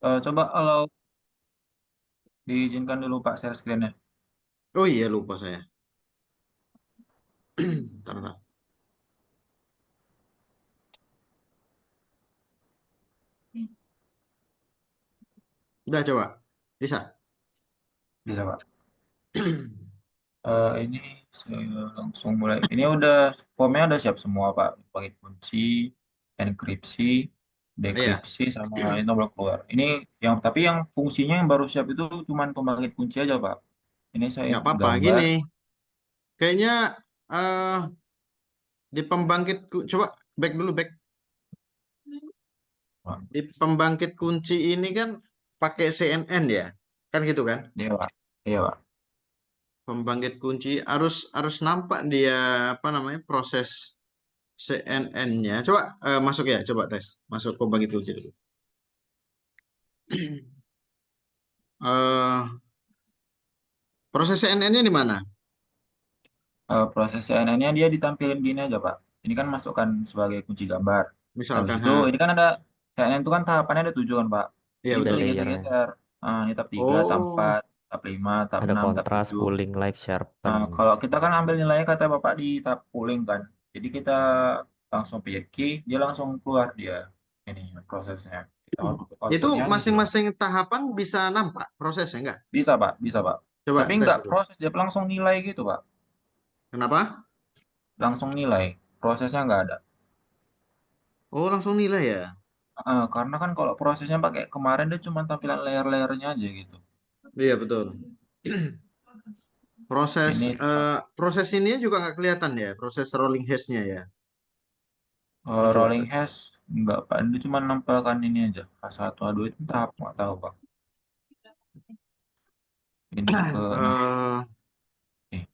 Coba kalau diizinkan dulu Pak share screen-nya. Oh iya, lupa saya. Bentar, bentar. Udah coba. Bisa. Bisa Pak. Ini saya langsung mulai. Ini udah formnya udah siap semua Pak. Pakai kunci, enkripsi, Iya. dekripsi, sama ini tombol keluar. Ini yang fungsinya yang baru siap itu cuman pembangkit kunci aja Pak. Ini saya Nggak apa-apa. gambar. Gini. Kayaknya eh di pembangkit coba back dulu back. Pak. Di pembangkit kunci ini kan pakai CNN ya. Kan gitu kan? Iya Pak. Iya Pak. Pembangkit kunci harus harus nampak dia apa namanya proses CNN-nya. Coba masuk ya, coba tes. Masuk pembangkit kunci dulu. eh Proses CNN-nya di mana? Proses CNN-nya dia ditampilin gini aja Pak. Ini kan masukkan sebagai kunci gambar. Habis Misalkan, itu ini kan ada CNN itu kan tahapannya ada 7 kan Pak. iya Ini bisa betul. digeser-geser. Ini tab 3, tab Oh, 4, tab 5, tab Ada 6, tab kontras, 7. pooling, light, sharpen. Kalau kita kan ambil nilainya kata Bapak di tab pooling kan. Jadi kita langsung pilih key, dia langsung keluar dia ini prosesnya. Kita itu outputnya ini dia. masing-masing tahapan bisa nampak prosesnya enggak? Bisa Pak, bisa Pak. Tapi Coba tes nggak itu. proses, dia langsung nilai gitu Pak. Kenapa? Langsung nilai. Prosesnya nggak ada. Oh, langsung nilai ya. Karena kan kalau prosesnya pakai kemarin dia cuma tampilan layer-layernya aja gitu. Iya betul. Proses Ini proses ini juga nggak kelihatan ya, proses rolling hash-nya ya. Coba. rolling hash nggak Pak, ini cuma nempelkan ini aja. H1 H2 itu tahap nggak tahu Pak. Ini ke enam. Eh, Eh,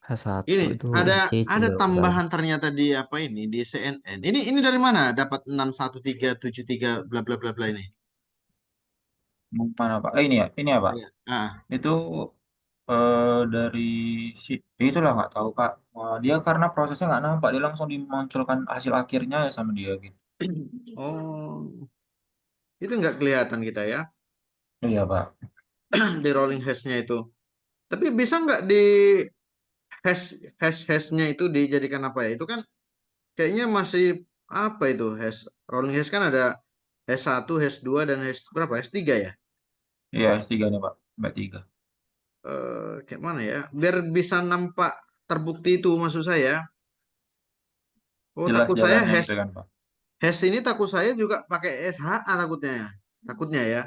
H1 ini itu ICC ada kalau nggak salah. tambahan ternyata di apa ini di CNN. Ini dari mana dapat 61373 bla bla bla bla ini? Mana Pak? Ini ya, ini ya Pak. Iya. Ah, Itu dari si itulah nggak tahu Pak. Dia karena prosesnya nggak nampak, dia langsung dimunculkan hasil akhirnya ya sama dia gitu. oh, itu nggak kelihatan kita ya Iya Pak. di rolling hash-nya itu. Tapi bisa nggak di hash-hashnya itu dijadikan apa ya? Itu kan kayaknya masih apa itu hash rolling hash kan ada hash satu hash 2 dan hash berapa? Hash 3 ya? Iya, S3 nih Pak. Mbak 3. Kayak mana ya? Biar bisa nampak terbukti itu maksud saya. Oh, Jelas takut saya jalannya hash gitu kan Pak. hash ini takut saya juga pakai SHA takutnya ya. Takutnya ya.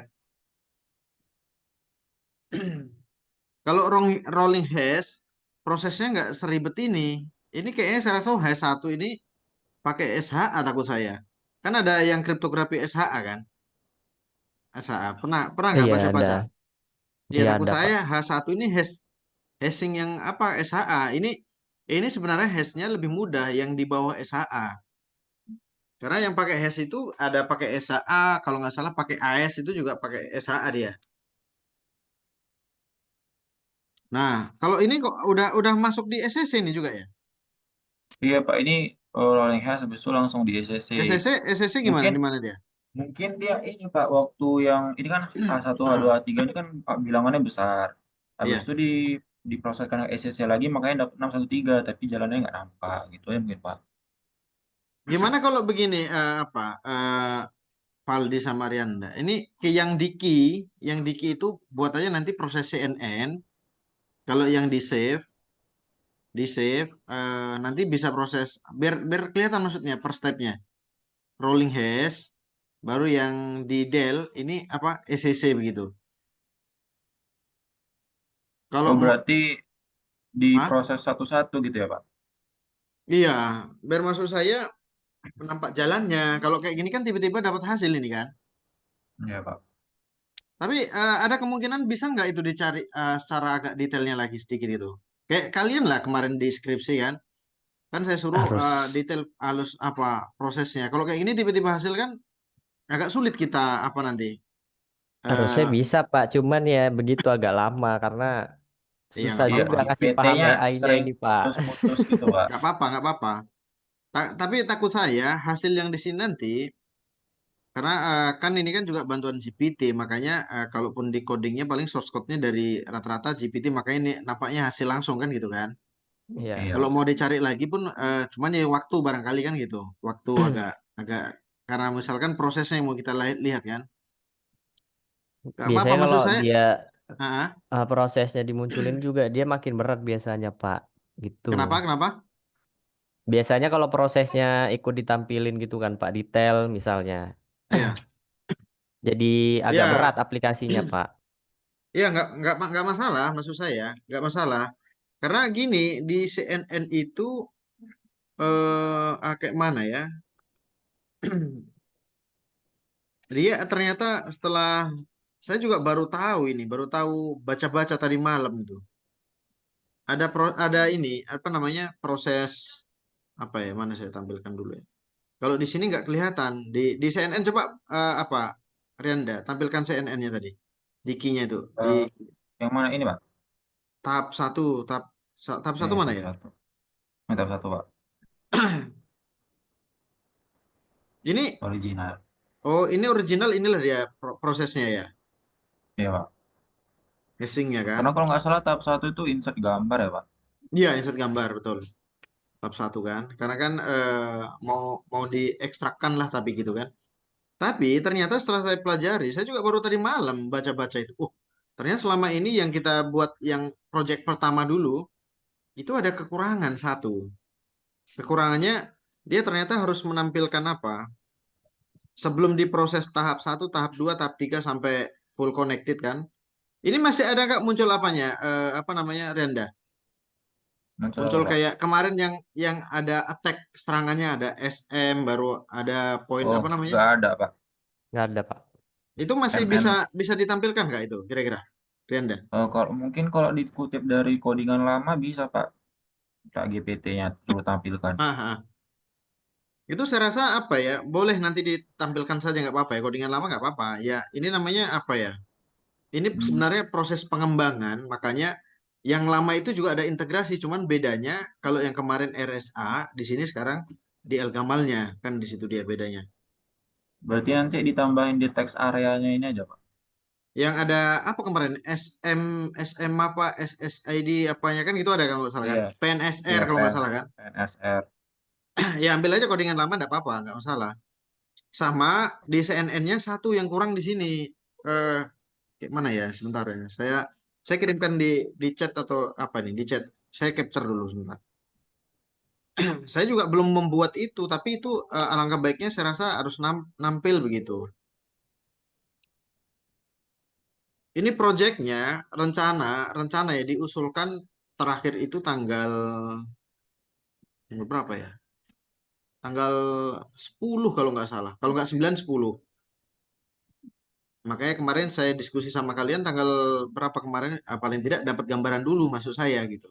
Kalau rolling hash prosesnya nggak seribet ini. Ini kayaknya saya rasa hash satu ini pakai SHA takut saya. Kan ada yang kriptografi SHA kan? SHA. Pernah nggak Iya ada, baca-baca? Iya iya takut ada Pak. saya H1 ini hashing yang apa SHA. Ini sebenarnya hashnya lebih mudah yang di bawah SHA. Karena yang pakai hash itu ada pakai SHA, kalau nggak salah pakai AS itu juga pakai SHA dia. Nah, kalau ini kok udah masuk di SSC ini juga ya? Iya Pak, ini rolling hash habis itu langsung di SSC. SSC gimana Mungkin di mana dia? mungkin dia ini Pak waktu yang ini kan H1 H2 H3 ini kan Pak bilangannya besar. Habis Iya. itu diproseskan ke SSC lagi makanya dapat 613 tapi jalannya nggak nampak gitu ya mungkin Pak. Gimana kalau begini apa Valdi sama Rianda. Ini ke yang di key itu buat aja nanti proses CNN. Kalau yang di save nanti bisa proses biar kelihatan maksudnya per stepnya. Rolling hash, baru yang di Dell ini apa ECC begitu. Kalau Oh mau, berarti ah, diproses satu-satu gitu ya Pak? iya, biar maksud saya nampak jalannya. Kalau kayak gini kan tiba-tiba dapat hasil ini kan. Iya Pak. Tapi ada kemungkinan bisa nggak itu dicari secara agak detailnya lagi sedikit itu. Kayak kalian lah kemarin di skripsi kan. Kan saya suruh Harus detail halus apa prosesnya. Kalau kayak gini tiba-tiba hasil kan agak sulit kita apa nanti. harusnya Eh bisa Pak, cuman ya begitu agak lama karena iya susah nggak Iya juga apa-apa. di ngasih paham PT-nya AI-nya sering ini Pak. putus-putus gitu Pak. Nggak apa-apa, nggak apa-apa. Tapi takut saya hasil yang di sini nanti Karena kan ini kan juga bantuan GPT, makanya kalaupun di codingnya paling source code-nya dari rata-rata GPT, makanya ini nampaknya hasil langsung kan gitu kan. Iya. Kalau Iya. mau dicari lagi pun cuman ya waktu barangkali kan gitu. Waktu agak agak karena misalkan prosesnya yang mau kita lihat kan. Gak apa-apa Biasanya maksud kalau saya. dia Ah, prosesnya dimunculin juga dia makin berat biasanya Pak. Gitu. kenapa? Kenapa? Biasanya kalau prosesnya ikut ditampilin gitu kan Pak, detail misalnya. Iya. Jadi agak berat Ya, aplikasinya Pak. ya nggak masalah maksud saya, nggak masalah. Karena gini di CNN itu kayak mana ya? Dia ternyata setelah saya juga baru tahu ini, baru tahu baca-baca tadi malam itu. Ada ini apa namanya proses apa ya? Mana saya tampilkan dulu ya. Kalau di sini nggak kelihatan di CNN coba apa Rianda tampilkan CNN-nya tadi. Di key-nya itu di Eh, yang mana ini Pak? tahap satu tahap Ya, satu mana tab ya? satu. Ini tab satu Pak. Ini Original. oh ini original inilah dia prosesnya ya, Iya Pak. hashingnya kan? Karena kalau nggak salah tab satu itu insert gambar ya Pak. Iya insert gambar betul. Tahap satu kan, karena kan mau mau diekstrakkan lah tapi gitu kan. Tapi ternyata setelah saya pelajari, saya juga baru tadi malam baca-baca itu. Ternyata selama ini yang kita buat yang project pertama dulu itu ada kekurangan satu. Kekurangannya dia ternyata harus menampilkan apa? Sebelum diproses tahap satu, tahap 2, tahap 3 sampai full connected kan. Ini masih ada nggak muncul apanya? Apa namanya Renda? Muncul apa Muncul Pak? kayak kemarin yang ada attack serangannya ada SM baru ada poin Oh, apa namanya? nggak ada Pak. Nggak ada Pak. Itu masih bisa MM. bisa ditampilkan nggak itu kira-kira? Renda? Kalau mungkin kalau dikutip dari codingan lama bisa Pak. Pak GPT-nya suruh tampilkan. Ah, ah. Itu saya rasa apa ya? Boleh nanti ditampilkan saja nggak apa-apa ya. Codingan lama nggak apa-apa. Ya ini namanya apa ya? Ini Hmm, sebenarnya proses pengembangan, makanya yang lama itu juga ada integrasi, cuman bedanya kalau yang kemarin RSA di sini sekarang di El Gamalnya kan di situ dia bedanya. berarti nanti ditambahin di teks areanya ini aja Pak. Yang ada apa kemarin SM apa SSID apanya kan gitu ada kan kalau nggak salah kan? Iya, PNSR iya kalau nggak salah kan? PNSR. Ya ambil aja codingan lama nggak apa-apa, nggak masalah. Sama di CNN-nya satu yang kurang di sini. Eh, kayak mana ya? Sebentar ya. Saya kirimkan di chat atau apa nih? Di chat. Saya capture dulu sebentar. Saya juga belum membuat itu, tapi itu alangkah baiknya saya rasa harus nampil begitu. Ini proyeknya rencana ya diusulkan terakhir itu tanggal berapa ya? Tanggal 10 kalau nggak salah. Kalau nggak 9 10. Makanya kemarin saya diskusi sama kalian tanggal berapa kemarin paling tidak dapat gambaran dulu maksud saya gitu.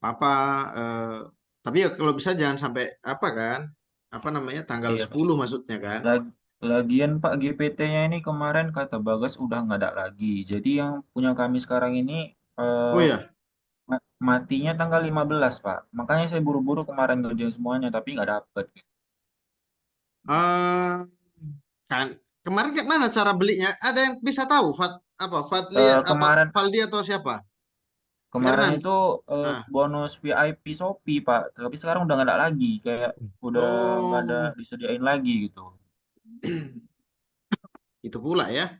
Apa eh, tapi ya kalau bisa jangan sampai apa kan? Apa namanya? Tanggal Iya Pak. 10 maksudnya kan. Lagian Pak GPT-nya ini kemarin kata Bagas udah nggak ada lagi. Jadi yang punya kami sekarang ini Oh eh, ya, matinya tanggal 15 Pak. Makanya saya buru-buru kemarin ngerjain semuanya tapi nggak dapet. eh kan kemarin kayak mana cara belinya? Ada yang bisa tahu apa Fadli apa Kemarin Faldi atau siapa? kemarin Fernand. itu Ah. bonus VIP Shopee Pak. Tapi sekarang udah nggak ada lagi. Kayak udah nggak ada Oh, disediain lagi gitu. itu pula ya.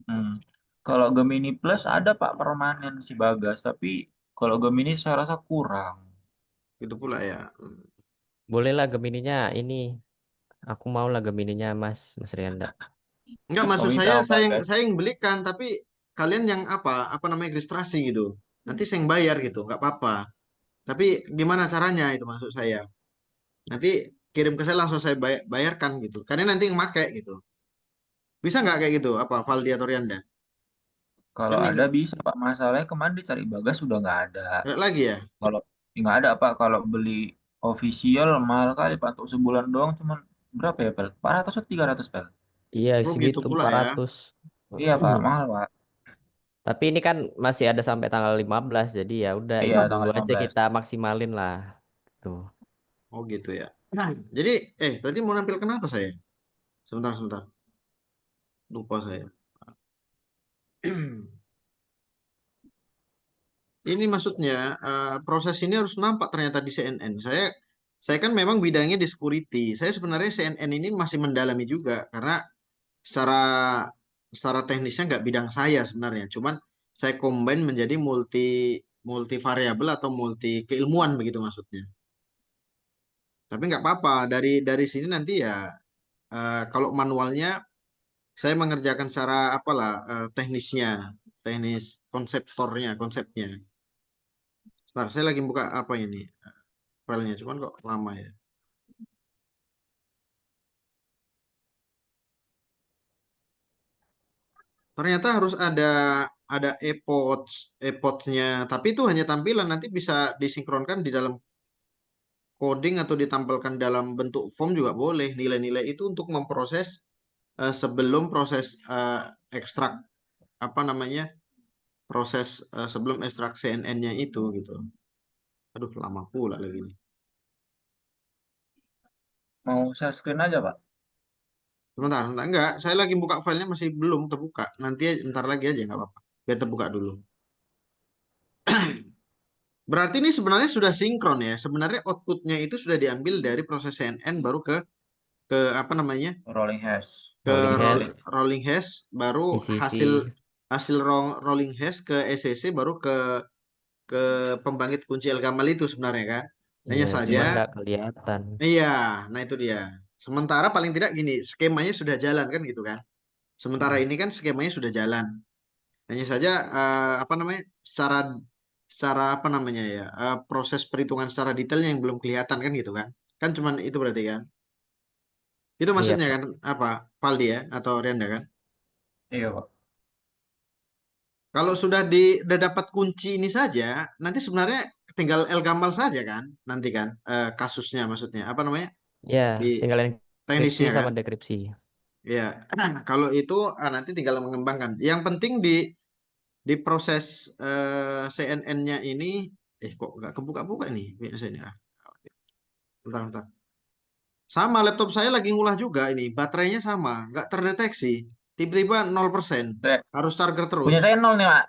Hmm. Kalau Gemini Plus ada Pak permanen si Bagas. Tapi kalau Gemini saya rasa kurang. Itu pula ya. Bolehlah Gemininya ini. Aku mau lah Gemininya Mas Rianda. Enggak Oh maksud saya minta sama Bagas. saya yang belikan tapi kalian yang apa namanya registrasi gitu. Nanti saya yang bayar gitu, nggak apa-apa. Tapi gimana caranya itu maksud saya. Nanti kirim ke saya langsung saya bayarkan gitu. Karena nanti yang make gitu. Bisa nggak kayak gitu? Apa Valdi atau Rianda? Kalau Kan ada bisa Pak. Masalahnya kemarin dicari Bagas sudah nggak ada. ada lagi ya? Kalau nggak ada Pak. Kalau beli official mahal kali Pak. Untuk sebulan doang cuman berapa ya Pel? 400 atau 300 Pel? Iya, Oh gitu segitu pula ya. 400. Iya Pak, mahal Pak. Tapi ini kan masih ada sampai tanggal 15, jadi ya udah Iya itu dulu tanggal aja 15. kita maksimalin lah. Tuh. Oh gitu ya. Nah, jadi tadi mau nampilkan apa saya? Sebentar, sebentar. Lupa saya. Ini maksudnya proses ini harus nampak ternyata di CNN. Saya kan memang bidangnya di security. Saya sebenarnya CNN ini masih mendalami juga karena secara secara teknisnya nggak bidang saya sebenarnya. Cuman saya combine menjadi multi variabel atau multi keilmuan begitu maksudnya. Tapi nggak apa-apa. Dari sini nanti ya kalau manualnya saya mengerjakan secara apalah teknisnya, teknis konseptornya, konsepnya. Sebentar, saya lagi buka apa ini filenya, cuman kok lama ya. Ternyata harus ada epods-nya, tapi itu hanya tampilan nanti bisa disinkronkan di dalam coding atau ditampilkan dalam bentuk form juga boleh. Nilai-nilai itu untuk memproses sebelum proses ekstrak apa namanya? Proses sebelum ekstrak CNN-nya itu gitu. Aduh, lama pula lagi nih. Mau share screen aja, Pak? Sebentar, sebentar. Enggak, saya lagi buka filenya masih belum terbuka. Nanti ntar lagi aja nggak apa-apa. Biar terbuka dulu. Berarti ini sebenarnya sudah sinkron ya. Sebenarnya outputnya itu sudah diambil dari proses CNN baru ke apa namanya? Rolling hash. Ke Rolling hash, Balik. rolling hash baru hasil ECC. hasil rolling hash ke SCC baru ke pembangkit kunci El Gamal itu sebenarnya kan. Hanya Iya, saja cuman nggak kelihatan. iya, nah itu dia. Sementara paling tidak gini, skemanya sudah jalan kan gitu kan. Sementara Mm. ini kan skemanya sudah jalan. Hanya saja apa namanya? Secara secara apa namanya ya? Proses perhitungan secara detailnya yang belum kelihatan kan gitu kan. Kan cuman itu berarti kan. Itu Iya, maksudnya Pak. kan apa? Valdi ya atau Renda kan? Iya, Pak. Kalau udah dapat kunci ini saja, nanti sebenarnya tinggal El Gamal saja kan, nanti kan kasusnya maksudnya apa namanya Ya, di tinggal enkripsi teknisnya kan? sama dekripsi. Ya, kalau itu nanti tinggal mengembangkan. Yang penting di proses CNN-nya ini, kok nggak kebuka-buka nih biasa ini ah. Bentar, bentar. Sama laptop saya lagi ngulah juga ini, baterainya sama, nggak terdeteksi. Tiba-tiba 0%. Saya- Harus charger terus. Punya saya nol nih, Pak.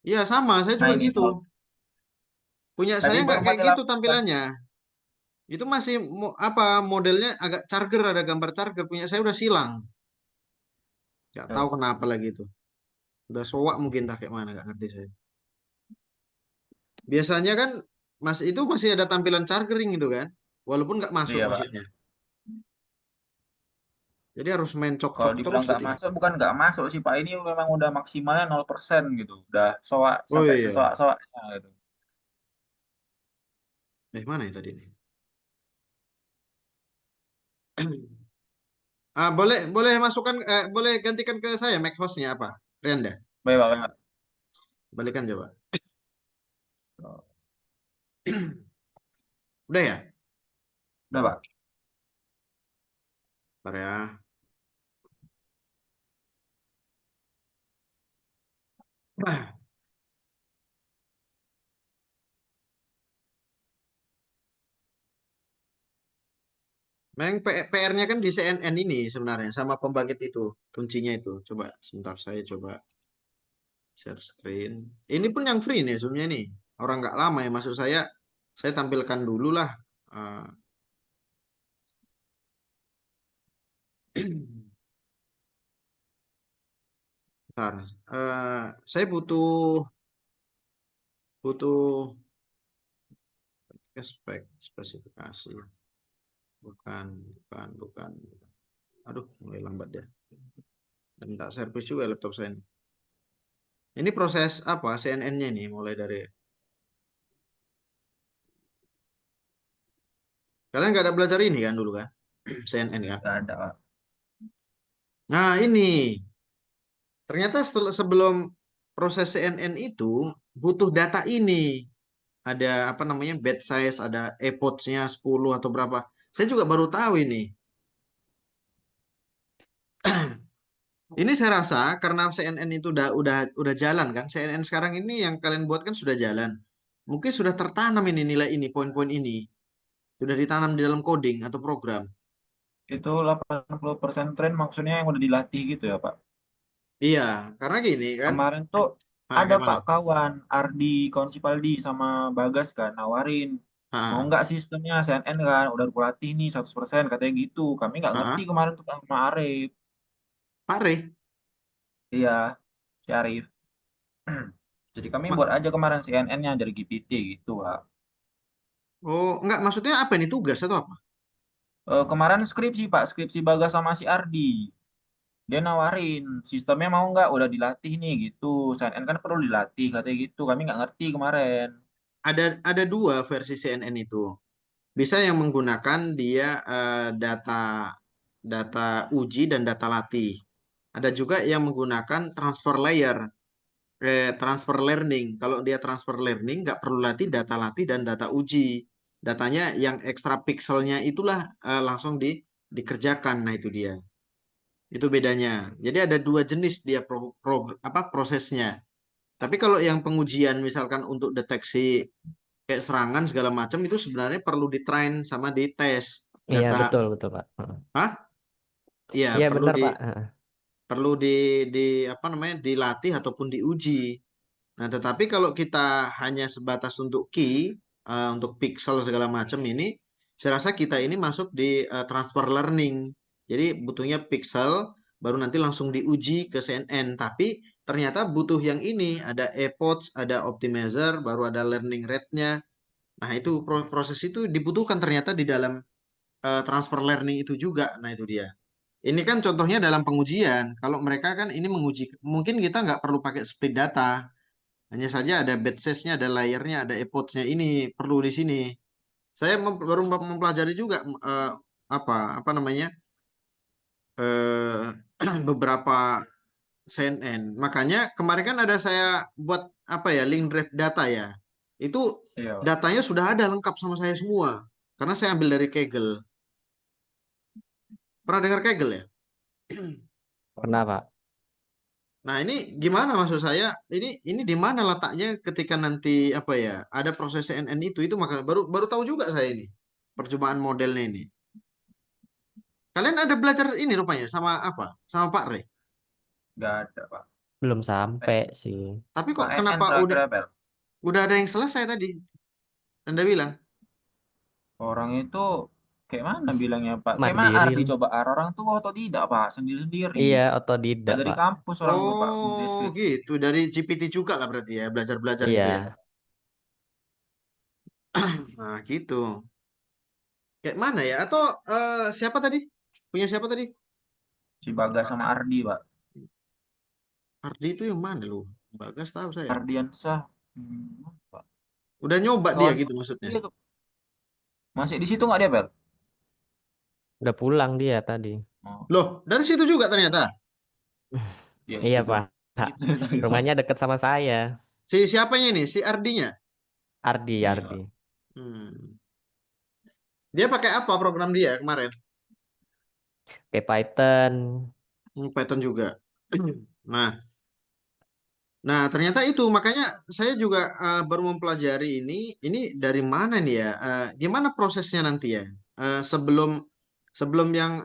Iya sama, saya Nah, juga ini gitu. nol. Punya Tadi saya nggak baru kayak mati gitu lampu, Pak. tampilannya. Itu masih apa modelnya agak charger, ada gambar charger. Punya saya udah silang. Nggak tahu Tuh. kenapa lagi itu. Udah soak mungkin tak kayak mana nggak ngerti saya. Biasanya kan mas itu masih ada tampilan chargering gitu kan. Walaupun nggak masuk Iya, Pak. maksudnya. Jadi harus main Kalau cok-cok terus dibilang nggak jadi. masuk, bukan nggak masuk sih, Pak. Ini memang udah maksimalnya 0% gitu. Udah soak Oh sampai iya. sesoak-soaknya gitu. Mana ya tadi nih? Boleh boleh masukkan boleh gantikan ke saya Mac hostnya apa? Renda. Baik, Pak. Baik, Pak. Balikan coba. Udah ya? Udah, Pak. Bentar ya. Memang PR-nya kan di CNN ini sebenarnya sama pembangkit itu kuncinya itu. Coba sebentar saya coba share screen. Ini pun yang free nih zoomnya nih. Orang nggak lama ya maksud saya tampilkan dulu lah. Ah, bentar. Saya butuh butuh spesifikasi. Bukan. Aduh, mulai lambat ya. Dan tak servis juga laptop saya ini. Ini proses apa CNN-nya nih mulai dari kalian nggak ada belajar ini kan dulu kan CNN kan. Nggak ada, Pak. Nah ini ternyata sebelum proses CNN itu butuh data ini. Ada apa namanya batch size, ada epoch-nya 10 atau berapa. Saya juga baru tahu ini. Ini saya rasa karena CNN itu udah jalan kan. CNN sekarang ini yang kalian buat kan sudah jalan. Mungkin sudah tertanam ini nilai ini, poin-poin ini. Sudah ditanam di dalam coding atau program. Itu 80% tren maksudnya yang udah dilatih gitu ya, Pak. Iya, karena gini kan, Kemarin tuh ada kayak mana? Pak kawan, Ardi Konsipaldi sama Bagas kan, nawarin. Mau Ah, nggak sistemnya CNN kan, udah kulatih nih 100% katanya gitu. Kami nggak ngerti ah, kemarin tuh sama Arif. Pak Re. Iya, si Arif. Jadi kami Ma- buat aja kemarin CNN-nya dari GPT gitu, Pak. oh, enggak, maksudnya apa ini tugas atau apa? Kemarin skripsi Pak, skripsi Bagas sama si Ardi. Dia nawarin, sistemnya mau nggak? Udah dilatih nih gitu. CNN kan perlu dilatih katanya gitu. Kami nggak ngerti kemarin. Ada dua versi CNN itu. Bisa yang menggunakan dia data data uji dan data latih. Ada juga yang menggunakan transfer layer, transfer learning. Kalau dia transfer learning nggak perlu latih dan data uji. Datanya yang ekstra pixelnya itulah langsung dikerjakan. Nah itu dia. Itu bedanya. Jadi ada dua jenis dia prosesnya. Tapi kalau yang pengujian misalkan untuk deteksi kayak serangan segala macam itu sebenarnya perlu ditrain sama dites Iya, data. betul, betul, Pak. Heeh. Hah? Iya, Iya, perlu benar, di Pak. Heeh. perlu di apa namanya dilatih ataupun diuji. Nah, tetapi kalau kita hanya sebatas untuk key, untuk pixel segala macam ini, saya rasa kita ini masuk di transfer learning. Jadi butuhnya pixel, baru nanti langsung diuji ke CNN. Tapi ternyata butuh yang ini, ada epoch, ada optimizer, baru ada learning rate-nya. Nah, itu proses itu dibutuhkan ternyata di dalam transfer learning itu juga. Nah, itu dia. Ini kan contohnya dalam pengujian. Kalau mereka kan ini menguji, mungkin kita nggak perlu pakai split data. Hanya saja ada batch size-nya, ada layer-nya, ada epoch-nya ini perlu di sini. Saya baru mempelajari juga apa namanya beberapa CNN. Makanya kemarin kan ada saya buat apa ya link drive data ya. Itu Iya, Pak. datanya sudah ada lengkap sama saya semua. Karena saya ambil dari Kaggle. Pernah dengar Kaggle ya? Pernah, Pak. Nah, ini gimana maksud saya? Ini di mana letaknya ketika nanti apa ya? Ada proses CNN itu maka baru baru tahu juga saya ini. Percobaan modelnya ini. Kalian ada belajar ini rupanya sama apa? Sama Pak Re. Nggak ada, Pak. Belum Eh, sampai sih. Tapi kok Pak EN kenapa terakhir apa, ya? udah ada yang selesai tadi? Anda bilang. Orang itu kayak mana bilangnya, Pak? Kayak mana Mandiri. Ardi coba orang tuh otodidak, Pak. Sendiri-sendiri. Iya, Nggak otodidak, dari Pak. kampus orang tuh, Pak. Nulis Oh, skripsi. gitu. Dari GPT juga lah berarti ya, belajar-belajar gitu ya. Iya. Nah, gitu. Kayak mana ya? Atau siapa tadi? Punya siapa tadi? Si Bagas sama Ardi, Pak. Ardi itu yang mana lu? Bagas tahu saya. Ardiansah. Pak. Udah nyoba dia Kawan gitu maksudnya. dia tuh. Masih di situ nggak dia, Bel? Udah pulang dia tadi. Oh, Loh, dari situ juga ternyata. ya Iya, gitu. Pak. Gitu tadi, Pak. Rumahnya deket sama saya. Si siapanya ini? Si Ardinya. Ardi, Iya, Ardi. Pak. Hmm. Dia pakai apa program dia kemarin? Kayak Python. Python juga. Nah, ternyata itu makanya saya juga baru mempelajari ini. Ini dari mana nih ya? Gimana prosesnya nanti ya? Sebelum sebelum yang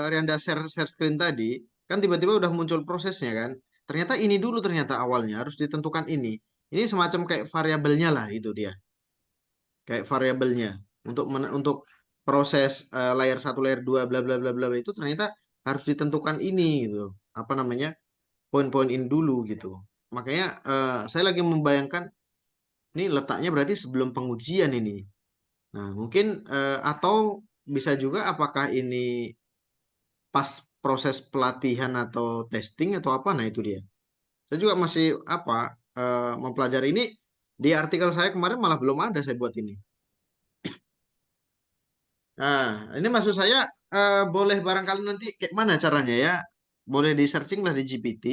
Rianda share screen tadi, kan tiba-tiba udah muncul prosesnya kan? Ternyata ini dulu ternyata awalnya harus ditentukan ini. Ini semacam kayak variabelnya lah itu dia. Kayak variabelnya untuk proses layer satu layer 2 bla bla bla bla bla itu ternyata harus ditentukan ini gitu. Apa namanya? Poin-poin ini dulu gitu. Makanya saya lagi membayangkan ini letaknya berarti sebelum pengujian ini. Nah, mungkin atau bisa juga apakah ini pas proses pelatihan atau testing atau apa? Nah, itu dia. Saya juga masih apa mempelajari ini di artikel saya kemarin malah belum ada saya buat ini. Nah, ini maksud saya boleh barangkali nanti kayak mana caranya ya? Boleh di searching lah di GPT.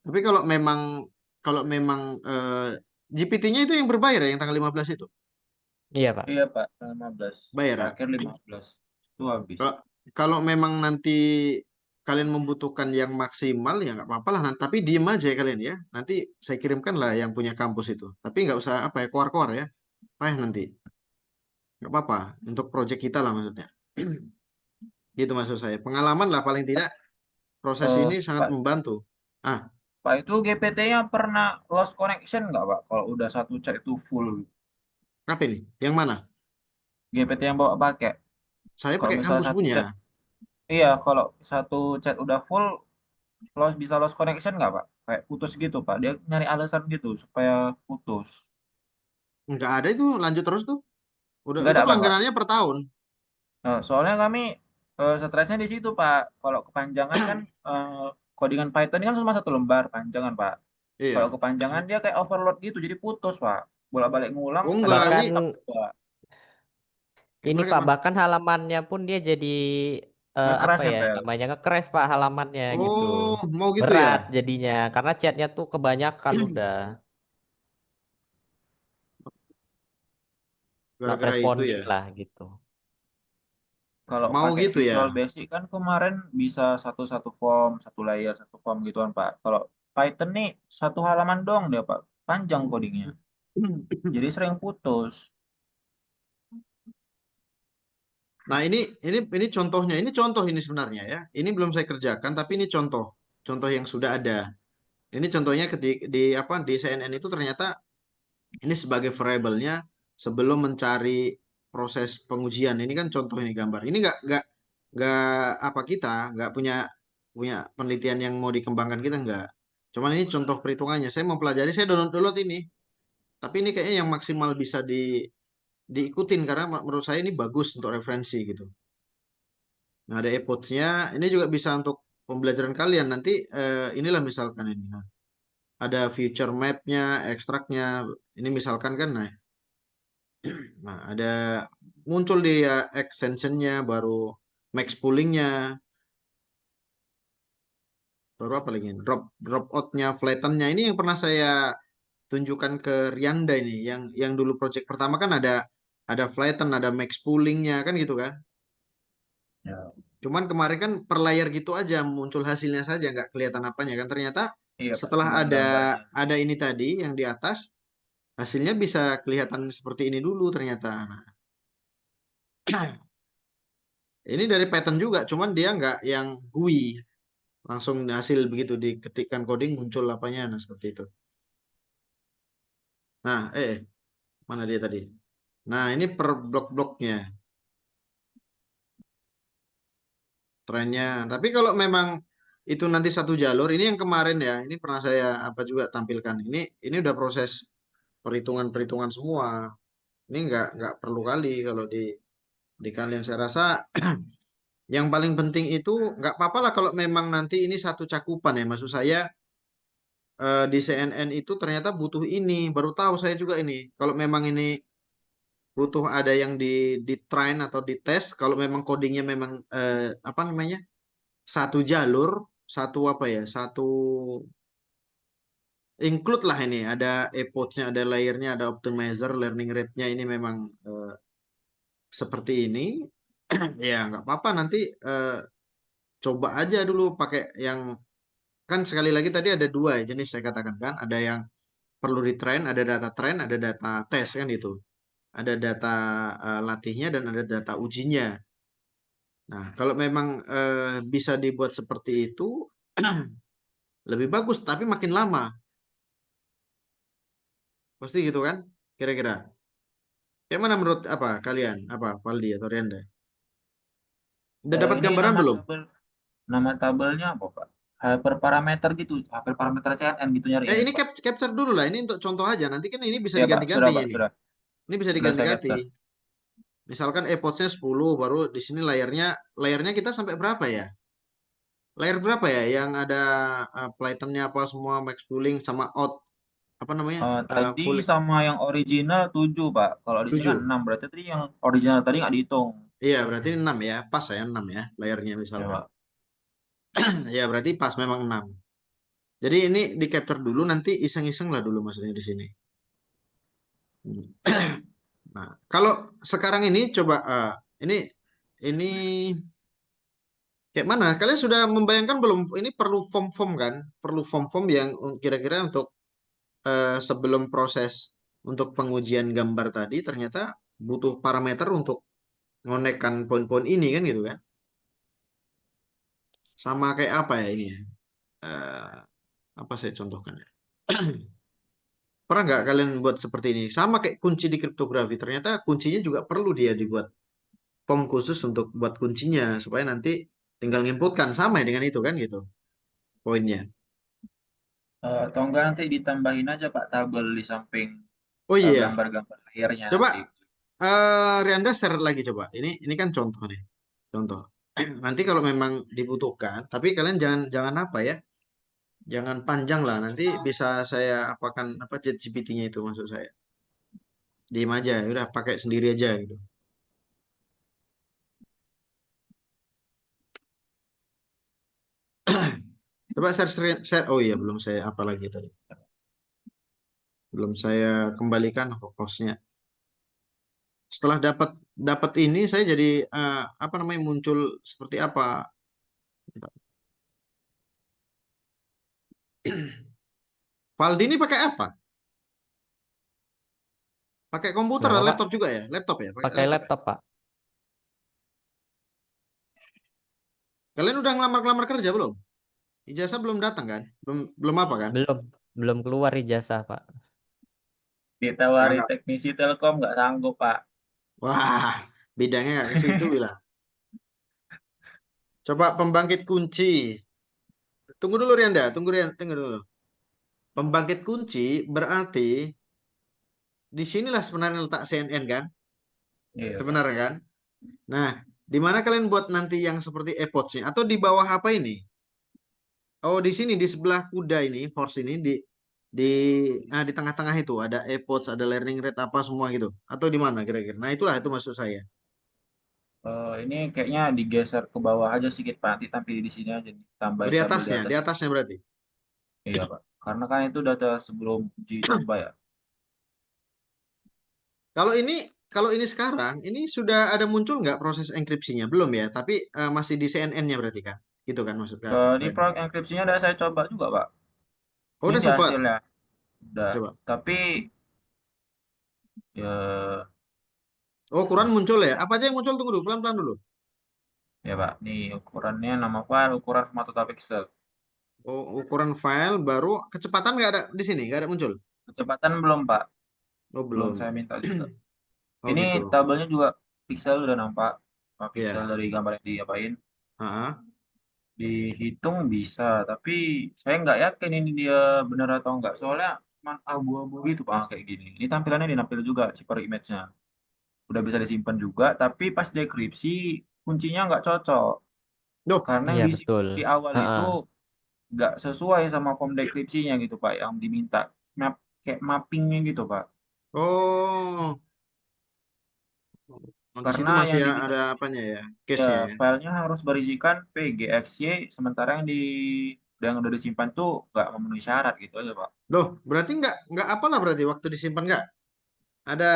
Tapi kalau memang GPT-nya itu yang berbayar ya, yang tanggal 15 itu. Iya, Pak. Iya, Pak. 15. Bayar ya. Terakhir 15. Itu habis. Kalau kalau memang nanti kalian membutuhkan yang maksimal ya nggak apa-apa lah. Tapi diem aja ya kalian ya. Nanti saya kirimkan lah yang punya kampus itu. Tapi nggak usah apa ya keluar-keluar ya. Apa ya nanti? Nggak apa-apa. Untuk project kita lah maksudnya. Gitu maksud saya. Pengalaman lah paling tidak proses ini sangat Pak, membantu. Ah, Pak itu GPT-nya pernah lost connection nggak Pak? Kalau udah satu chat itu full, apa ini? Yang mana? GPT yang bawa pakai. Saya Kalau pakai misalnya kampus satu punya. chat, iya kalau satu chat udah full, bisa lost connection nggak Pak? Kayak putus gitu Pak. Dia nyari alasan gitu supaya putus. Nggak ada itu, lanjut terus tuh. Udah Nggak itu ada kan Pak? langganannya per tahun. Nah, soalnya kami stresnya di situ Pak. Kalau kepanjangan kan codingan Python ini kan cuma satu lembar panjangan Pak. Kalau Iya. kepanjangan dia kayak overload gitu, jadi putus Pak. Bolak-balik ngulang, Oh kadang enggak, kadang ini Bahkan stuck Pak. ini pakai Pak, mah. bahkan halamannya pun dia jadi apa Ngekeras ya nempel. namanya, ngecrash Pak halamannya gitu. Oh, mau gitu ya? Berat jadinya karena chatnya tuh kebanyakan udah not Gara-gara itu responding ya. lah gitu. Kalau Mau pakai gitu ya. Visual Basic kan kemarin bisa satu-satu form, satu layer, satu form gituan Pak. Kalau Python nih satu halaman dong dia Pak. Panjang codingnya. Jadi sering putus. Nah, ini contohnya. Ini contoh ini sebenarnya ya. Ini belum saya kerjakan tapi ini contoh. Contoh yang sudah ada. Ini contohnya di apa di CNN itu ternyata ini sebagai variabelnya sebelum mencari proses pengujian. Ini kan contoh ini gambar. Ini nggak apa kita nggak punya punya penelitian yang mau dikembangkan kita nggak. Cuman ini contoh perhitungannya. Saya mau pelajari, saya download ini. Tapi ini kayaknya yang maksimal bisa diikutin karena menurut saya ini bagus untuk referensi gitu. Nah, ada nya. Ini juga bisa untuk pembelajaran kalian nanti. Inilah misalkan ini. Ada future map-nya, ekstraknya. Ini misalkan kan, nah ada muncul di ya, extension-nya, baru max pooling-nya, baru apa lagi? Drop out-nya, flatten-nya. Ini yang pernah saya tunjukkan ke Rianda ini. Yang dulu project pertama kan ada flatten, ada max pooling-nya kan gitu kan. Ya. Cuman kemarin kan per layer gitu aja muncul hasilnya saja nggak kelihatan apanya kan ternyata Iya Pak, setelah cuman gambarnya. ada ini tadi yang di atas hasilnya bisa kelihatan seperti ini dulu ternyata. Nah, ini dari pattern juga cuman dia nggak yang GUI langsung hasil begitu diketikkan coding muncul apanya nah seperti itu. Nah, mana dia tadi? Nah, ini per blok-bloknya trennya. Tapi kalau memang itu nanti satu jalur ini yang kemarin ya, ini pernah saya apa juga tampilkan. Ini udah proses perhitungan-perhitungan semua. Ini nggak perlu kali kalau di kalian saya rasa yang paling penting itu nggak apa-apa lah kalau memang nanti ini satu cakupan ya. Maksud saya di CNN itu ternyata butuh ini. Baru tahu saya juga ini. Kalau memang ini butuh ada yang di train atau dites. Kalau memang codingnya memang apa namanya satu jalur, satu apa ya, satu include lah ini. Ada epoch-nya, ada layernya, ada optimizer, learning rate-nya ini memang seperti ini. Ya nggak apa-apa nanti coba aja dulu pakai yang kan sekali lagi tadi ada dua ya jenis saya katakan kan. Ada yang perlu di train, ada data train, ada data tes kan itu. Ada data latihnya dan ada data ujinya. Nah, kalau memang bisa dibuat seperti itu, lebih bagus, tapi makin lama. Pasti gitu kan? Kira-kira. Yang mana menurut apa kalian? Apa, Valdi atau Rianda? Udah dapat Ini gambaran nama belum? tabel, nama tabelnya apa Pak? Hyperparameter gitu, hyperparameter CNN gitu nyarinya Ini nih Pak. capture dulu lah. Ini untuk contoh aja. Nanti kan ini bisa Iya Pak, diganti-ganti sudah Pak, ini. sudah. Ini bisa Sudah saya diganti-ganti. capture. Misalkan epochnya 10, baru di sini layernya kita sampai berapa ya? Layer berapa ya? Yang ada Python-nya apa semua max pooling sama out apa namanya? Tadi Full sama yang original 7 Pak. Kalau di sini kan 7. 6, berarti tadi yang original tadi nggak dihitung. Iya, berarti ini 6 ya. Pas ya 6 ya layernya Ya misalkan. Pak. Ya, berarti pas memang 6. Jadi ini di capture dulu nanti iseng-iseng lah dulu maksudnya di sini. Hmm. Nah, kalau sekarang ini coba ini kayak mana? Kalian sudah membayangkan belum? Ini perlu form-form kan? Perlu form-form yang kira-kira untuk sebelum proses untuk pengujian gambar tadi ternyata butuh parameter untuk ngonekkan poin-poin ini kan gitu kan? Sama kayak apa ya ini ya? Eh, apa saya contohkan ya? Pernah nggak kalian buat seperti ini? Sama kayak kunci di kriptografi. Ternyata kuncinya juga perlu dia dibuat form khusus untuk buat kuncinya supaya nanti tinggal nginputkan sama ya dengan itu kan gitu poinnya. Atau enggak nanti ditambahin aja Pak tabel di samping Oh iya, gambar-gambar layarnya coba nanti. Rianda share lagi coba. Ini kan contoh nih, contoh. Nanti kalau memang dibutuhkan, tapi kalian jangan jangan apa ya, jangan panjang lah. Nanti bisa saya apakan apa ChatGPT-nya itu maksud saya. Diem aja, udah pakai sendiri aja gitu. Coba share. Oh iya, belum saya apa lagi tadi. Belum saya kembalikan hostnya. Setelah dapat dapat ini, saya jadi apa namanya muncul seperti apa? Valdi ini pakai apa? Pakai komputer, Kenapa Pak? laptop juga ya? Laptop ya? Pakai Pakai laptop ya? laptop Pak? Kalian udah ngelamar-ngelamar kerja belum? Ijazah belum datang kan? Belum belum apa kan? Belum, belum keluar ijazah Pak. Ah, Ditawari nggak. teknisi Telkom nggak sanggup Pak. Wah, bidangnya nggak ke situ bilang. Coba pembangkit kunci. Tunggu dulu Rianda, tunggu dulu. Pembangkit kunci berarti di sinilah sebenarnya letak CNN kan? Iya Pak. Sebenarnya kan? Nah, di mana kalian buat nanti yang seperti AirPods-nya atau di bawah apa ini? Oh, di sini di sebelah kuda ini, horse ini di di tengah-tengah itu ada AirPods, ada learning rate apa semua gitu. Atau di mana kira-kira? Nah, itulah itu maksud saya. Ini kayaknya digeser ke bawah aja sedikit Pak. Nanti tampil di sini aja Oh, ditambahin tabel di di atas. atasnya berarti. Iya Pak. Karena kan itu data sebelum uji coba ya. Kalau ini kalau ini sekarang ini sudah ada muncul nggak proses enkripsinya? Belum ya, tapi masih di CNN-nya berarti kan? Gitu kan maksud Di kalian. proyek enkripsinya udah saya coba juga Pak. Oh, Ini udah di sempat. hasilnya udah. Coba. Tapi ya Oh, ukuran muncul ya? Apa aja yang muncul? Tunggu dulu, pelan-pelan dulu. ya Pak. Nih ukurannya nama file ukuran semua total pixel. Oh, ukuran file baru kecepatan nggak ada di sini, nggak ada muncul. Kecepatan belum Pak. Oh, Belum belum. saya minta juga. Oh, Ini gitu. tabelnya juga pixel udah nampak. Pixel Ya. dari gambar yang diapain. Ah, Dihitung bisa, tapi saya nggak yakin ini dia benar atau enggak. Soalnya cuma abu-abu gitu Pak kayak gini. Ini tampilannya dinampil juga Super Image-nya. Udah bisa disimpan juga, tapi pas dekripsi kuncinya nggak cocok. Duh. Karena yang Iya diisi betul. di awal itu Heeh. nggak sesuai sama form dekripsinya gitu Pak, yang diminta. Kayak mappingnya gitu Pak. Oh, di situ Karena masih yang diminta ada apanya ya? ya Case-nya ya. filenya harus berisikan PGXY, sementara yang udah disimpan tuh nggak memenuhi syarat gitu aja Pak. Loh, berarti nggak apalah berarti waktu disimpan nggak? Ada.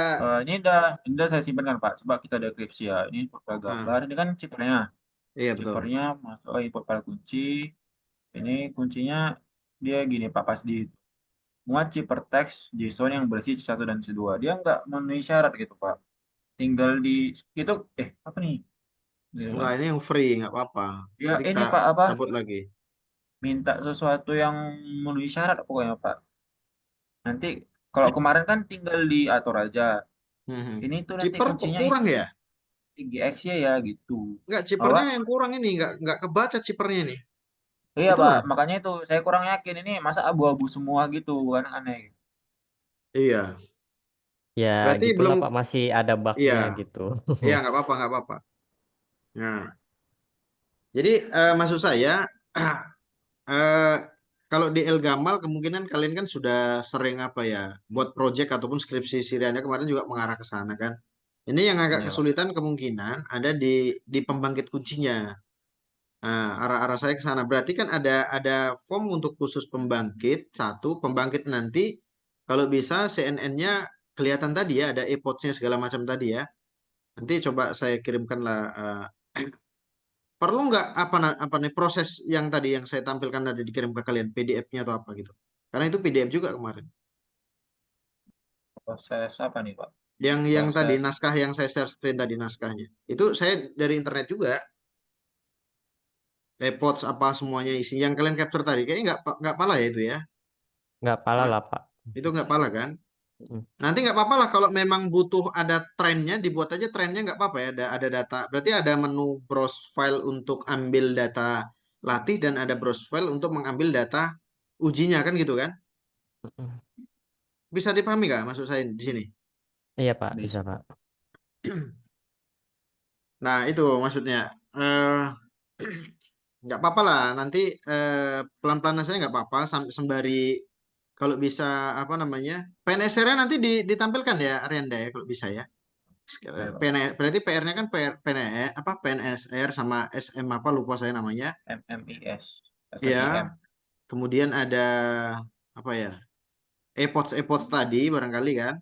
Ini udah saya simpan kan Pak. Coba kita dekripsi ya. Ini profil Ah, gambar. Ini kan chippernya. iya betul. Chippernya masuk input file kunci. Ini kuncinya dia gini Pak. Pas di muat chipper teks JSON yang berisi C1 dan C2. Dia nggak memenuhi syarat gitu Pak. Tinggal di itu apa nih? Dia Enggak, bilang, ini yang free, nggak apa-apa. ya Nanti kita ini Pak apa? cabut lagi. Minta sesuatu yang memenuhi syarat pokoknya Pak. Nanti kalau kemarin kan tinggal diatur aja. Hmm. Ini tuh nanti Chipper kok kuncinya kurang isi ya? GX ya gitu. Nggak, Bahwa chippernya yang kurang ini, nggak kebaca chippernya ini. iya Pak, Itulah. makanya itu saya kurang yakin ini masa abu-abu semua gitu kan aneh. Iya. Ya Berarti gitulah belum. Pak, masih ada Iya, bugnya gitu. iya nggak apa-apa, nggak apa-apa. Nah, jadi maksud saya, eh, kalau di El Gamal kemungkinan kalian kan sudah sering apa ya, buat project ataupun skripsi Siriannya kemarin juga mengarah ke sana kan. Ini yang agak Iya Pak. kesulitan kemungkinan ada di pembangkit kuncinya. Nah, arah-arah saya ke sana. Berarti kan ada form untuk khusus pembangkit satu, pembangkit nanti kalau bisa CNN-nya kelihatan tadi ya, ada e-pods-nya segala macam tadi ya. Nanti coba saya kirimkan lah. Perlu nggak apa nih proses yang tadi yang saya tampilkan tadi dikirim ke kalian PDF-nya atau apa gitu? Karena itu PDF juga kemarin. Proses apa nih Pak? Yang tadi Proses naskah yang saya share screen tadi naskahnya. Itu saya dari internet juga. AirPods apa semuanya isi yang kalian capture tadi kayaknya nggak pala ya itu ya. Nggak pala Nah, lah Pak. itu nggak pala kan? Mm. Nanti nggak apa-apa lah kalau memang butuh ada trennya dibuat aja trennya nggak apa-apa ya. Ada data. Berarti ada menu browse file untuk ambil data latih dan ada browse file untuk mengambil data ujinya kan gitu kan? Mm. Bisa dipahami nggak maksud saya di sini? Iya Pak, bisa Bisa. Pak. Nah itu maksudnya. eh nggak apa-apa lah. Nanti pelan-pelan saya nggak apa-apa sembari kalau bisa apa namanya PNSR-nya nanti ditampilkan ya Arianda ya kalau bisa ya. Oke, Pak. Berarti PR-nya kan apa PNSR sama SM apa lupa saya namanya. MMIS, Ya, SMIM. kemudian ada apa ya? E-Pods tadi barangkali kan.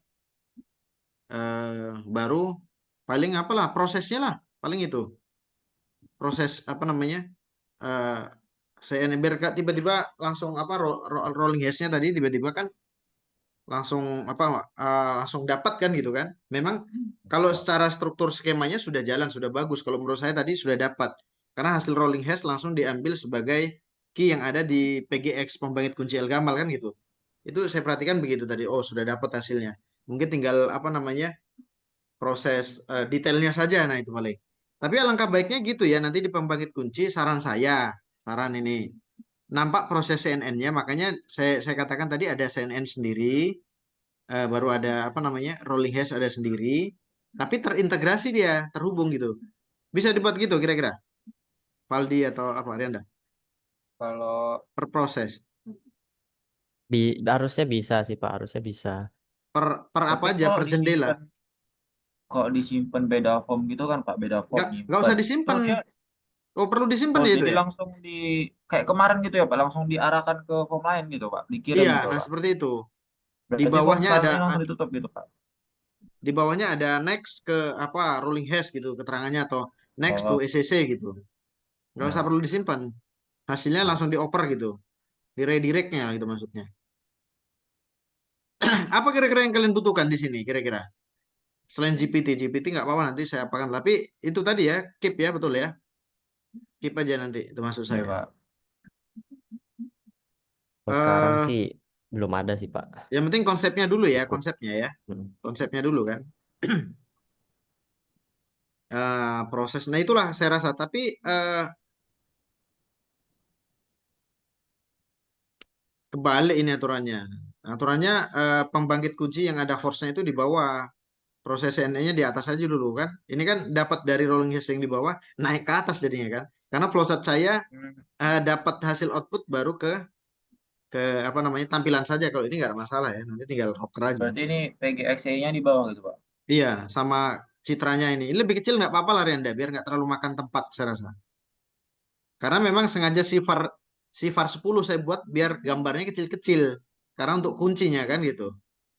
Baru paling apalah prosesnya lah, paling itu. Proses apa namanya? Eh saya biar gak tiba-tiba langsung apa rolling hash-nya tadi tiba-tiba kan langsung apa langsung dapat kan gitu kan. Memang kalau Pak. secara struktur skemanya sudah jalan, sudah bagus. Kalau menurut saya tadi sudah dapat. Karena hasil rolling hash langsung diambil sebagai key yang ada di PGX pembangkit kunci El Gamal kan gitu. Itu saya perhatikan begitu tadi. Oh, sudah dapat hasilnya. Mungkin tinggal apa namanya? Proses detailnya saja nah itu paling. Tapi alangkah baiknya gitu ya nanti di pembangkit kunci saran saya, saran ini nampak proses CNN-nya makanya saya katakan tadi ada CNN sendiri baru ada apa namanya rolling hash ada sendiri tapi terintegrasi dia terhubung gitu bisa dibuat gitu kira-kira Valdi atau apa Arianda Kalau per proses Harusnya bisa sih Pak, harusnya bisa. per apa tapi aja per jendela kok disimpan beda form gitu kan Pak, beda form nggak nyimpen. usah Itu disimpan dia, oh perlu disimpan oh ya itu jadi ya langsung kayak kemarin gitu ya Pak, langsung diarahkan ke form lain gitu Pak, dikirim iya gitu nah Pak. seperti itu di Berarti form bawahnya file ada ini langsung ditutup gitu Pak. di bawahnya ada next ke apa rolling hash gitu keterangannya atau next to Oh, ECC gitu nggak usah ya. perlu disimpan hasilnya langsung dioper gitu di redirectnya gitu maksudnya apa kira-kira yang kalian butuhkan di sini kira-kira selain GPT nggak apa-apa nanti saya apakan tapi itu tadi ya keep ya betul ya keep aja nanti itu maksud Ya saya Pak. Kalau sekarang eh sih belum ada sih Pak. yang penting konsepnya dulu ya Cukup. konsepnya ya Mm. konsepnya dulu kan proses nah itulah saya rasa tapi kebalik ini aturannya aturannya pembangkit kunci yang ada force-nya itu di bawah proses CNE-nya di atas aja dulu kan ini kan dapat dari rolling hash yang di bawah naik ke atas jadinya kan karena flowchart saya Hmm. dapat hasil output baru ke apa namanya tampilan saja kalau ini nggak ada masalah ya nanti tinggal rocker aja Berarti ini PGXE-nya di bawah gitu Pak. iya sama citranya ini lebih kecil nggak apa-apa lah Renda biar nggak terlalu makan tempat saya rasa karena memang sengaja sifar 10 saya buat biar gambarnya kecil-kecil karena untuk kuncinya kan gitu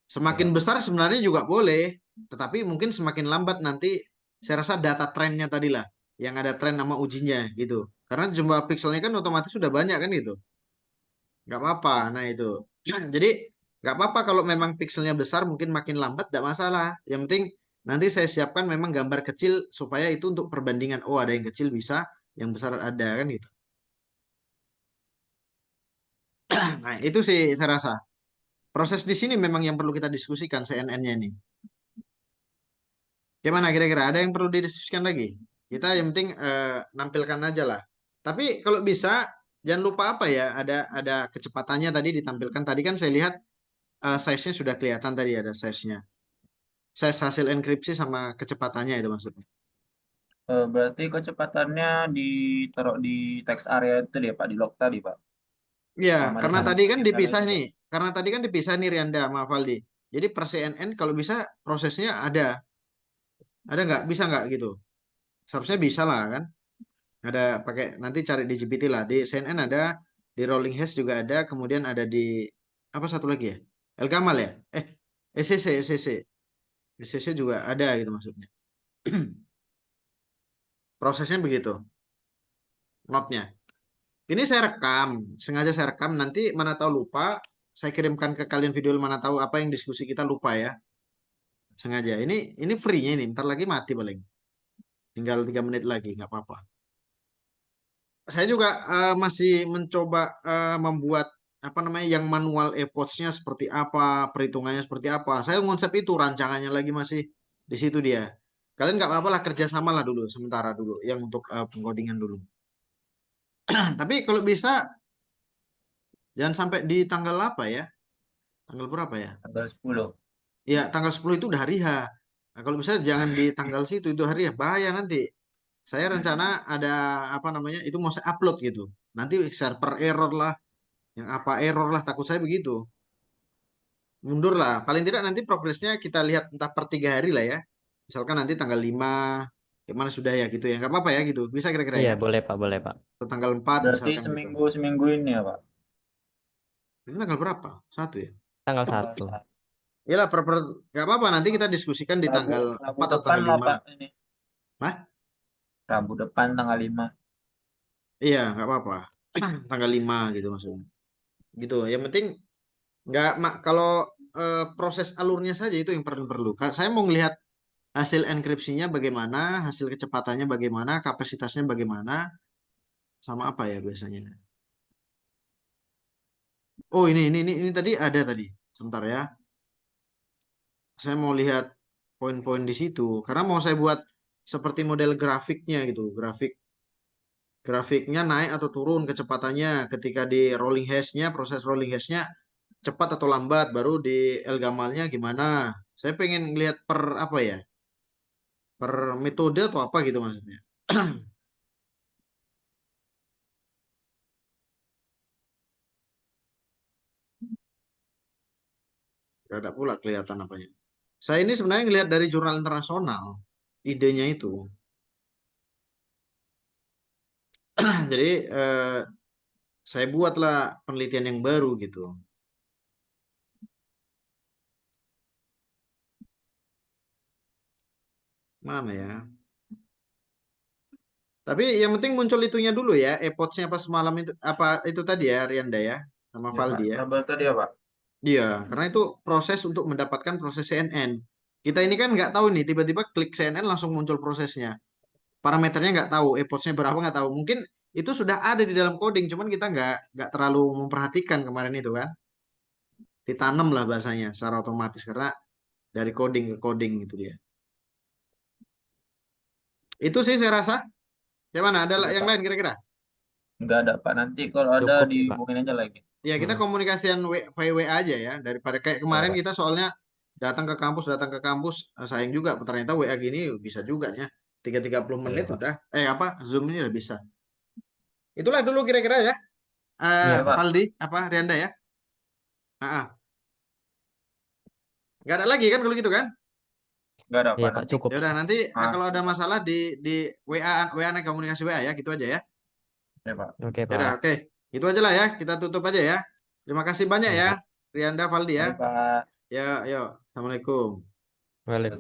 semakin Ya. besar sebenarnya juga boleh tetapi mungkin semakin lambat nanti saya rasa data trennya tadi lah yang ada tren nama ujinya gitu karena jumlah pixelnya kan otomatis sudah banyak kan gitu nggak apa-apa nah itu jadi nggak apa-apa kalau memang pixelnya besar mungkin makin lambat nggak masalah yang penting nanti saya siapkan memang gambar kecil supaya itu untuk perbandingan oh ada yang kecil bisa yang besar ada kan gitu nah itu sih saya rasa proses di sini memang yang perlu kita diskusikan CNN-nya ini gimana kira-kira ada yang perlu didiskusikan lagi kita yang penting nampilkan aja lah tapi kalau bisa jangan lupa apa ya ada kecepatannya tadi ditampilkan tadi kan saya lihat size-nya sudah kelihatan tadi ada size-nya size hasil enkripsi sama kecepatannya itu maksudnya. Berarti kecepatannya ditaruh di text area itu deh Pak, di log tadi Pak. Ya, Sama di karena sana tadi kan detailnya dipisah itu nih. Pak. Karena tadi kan dipisah nih Rianda sama Valdi. Jadi per CNN kalau bisa prosesnya ada nggak? Bisa nggak gitu? Seharusnya bisa lah kan? Ada pakai nanti cari di GPT lah. Di CNN ada, di Rolling Hash juga ada, kemudian ada di apa satu lagi ya? El Gamal ya? SCC juga ada gitu maksudnya. Prosesnya begitu, notnya. Ini saya rekam, sengaja saya rekam. Nanti mana tahu lupa, saya kirimkan ke kalian video mana tahu apa yang diskusi kita lupa ya. Sengaja. Ini free-nya ini, ntar lagi mati paling. Tinggal 3 menit lagi, nggak apa-apa. saya juga masih mencoba membuat apa namanya yang manual e-pods-nya seperti apa, perhitungannya seperti apa. Saya konsep itu rancangannya lagi masih di situ dia. Kalian nggak apa-apa lah kerjasama lah dulu sementara dulu yang untuk pengkodingan dulu. Tapi kalau bisa jangan sampai di tanggal apa ya? Tanggal berapa ya? Tanggal 10. Ya, tanggal 10 itu udah hari H. Nah, kalau bisa jangan di tanggal situ itu hari H, bahaya nanti. Saya rencana ada apa namanya? Itu mau saya upload gitu. Nanti server error lah, yang apa error lah, takut saya begitu. Mundur lah. Paling tidak nanti progresnya kita lihat entah per 3 hari lah ya. Misalkan nanti tanggal 5 gimana sudah ya gitu ya. Nggak apa-apa ya gitu. Bisa kira-kira Iya, ya. boleh Pak, boleh Pak. Atau tanggal 4 Berarti misalkan gitu. seminggu ini ya, Pak. Ini tanggal berapa? 1 ya. Tanggal Tanggal 1. Iyalah nggak apa-apa nanti kita diskusikan di Rabu, tanggal Rabu 4 atau depan tanggal lah, 5. Pak, ini. Hah? Rabu depan tanggal 5. Iya, nggak apa-apa. Tanggal 5 gitu maksudnya. Gitu. Yang penting nggak kalau proses alurnya saja itu yang perlu. Saya mau melihat hasil enkripsinya bagaimana, hasil kecepatannya bagaimana, kapasitasnya bagaimana, sama apa ya biasanya. Oh ini tadi ada tadi. Sebentar ya. Saya mau lihat poin-poin di situ karena mau saya buat seperti model grafiknya gitu, grafiknya naik atau turun kecepatannya ketika di rolling hash-nya, proses rolling hash-nya cepat atau lambat, baru di Elgamalnya gimana. Saya pengen ngelihat per apa ya, per metode atau apa gitu maksudnya. Gak ada pula kelihatan apanya. Saya ini sebenarnya ngelihat dari jurnal internasional, idenya itu. Jadi saya buatlah penelitian yang baru gitu. Mana ya? Tapi yang penting muncul itunya dulu ya, e-pods-nya pas malam itu apa itu tadi ya Rianda ya sama Ya, Pak. Valdi ya. Trouble tadi ya, Pak. Iya, karena itu proses untuk mendapatkan proses CNN. Kita ini kan nggak tahu nih, tiba-tiba klik CNN langsung muncul prosesnya. Parameternya nggak tahu, e-podsnya berapa nggak tahu. Mungkin itu sudah ada di dalam coding, cuman kita nggak terlalu memperhatikan kemarin itu kan. Ditanam lah bahasanya secara otomatis karena dari coding ke coding itu dia. Itu sih saya rasa. Gimana? Ada Iya, yang Pak. lain kira-kira? Enggak ada, Pak. Nanti kalau ada Cukup sih Pak. dihubungin aja lagi. Ya, kita Hmm. komunikasian via WA aja ya. Daripada kayak Ya, kemarin Pak. kita soalnya datang ke kampus, sayang juga. Ternyata WA gini bisa juga ya. 30 menit Iya, Pak. udah. Apa, Zoom ini udah bisa. Itulah dulu kira-kira ya. Iya Iya, Pak. Pak. Valdi, apa, Rianda ya? Ah, ah. Nggak ada lagi kan kalau gitu kan? Enggak ada, Iya Pak. Pak, Nanti. cukup Ya udah sih. nanti Ah, kalau ada masalah di WA naik komunikasi WA ya, gitu aja ya. ya, Pak. Oke Ya udah, Pak. oke. Itu aja lah ya. Kita tutup aja ya. Terima kasih banyak Iya ya, Pak. Rianda, Valdi ya. Baik, Pak. Ya, yuk. Assalamualaikum. Waalaikumsalam.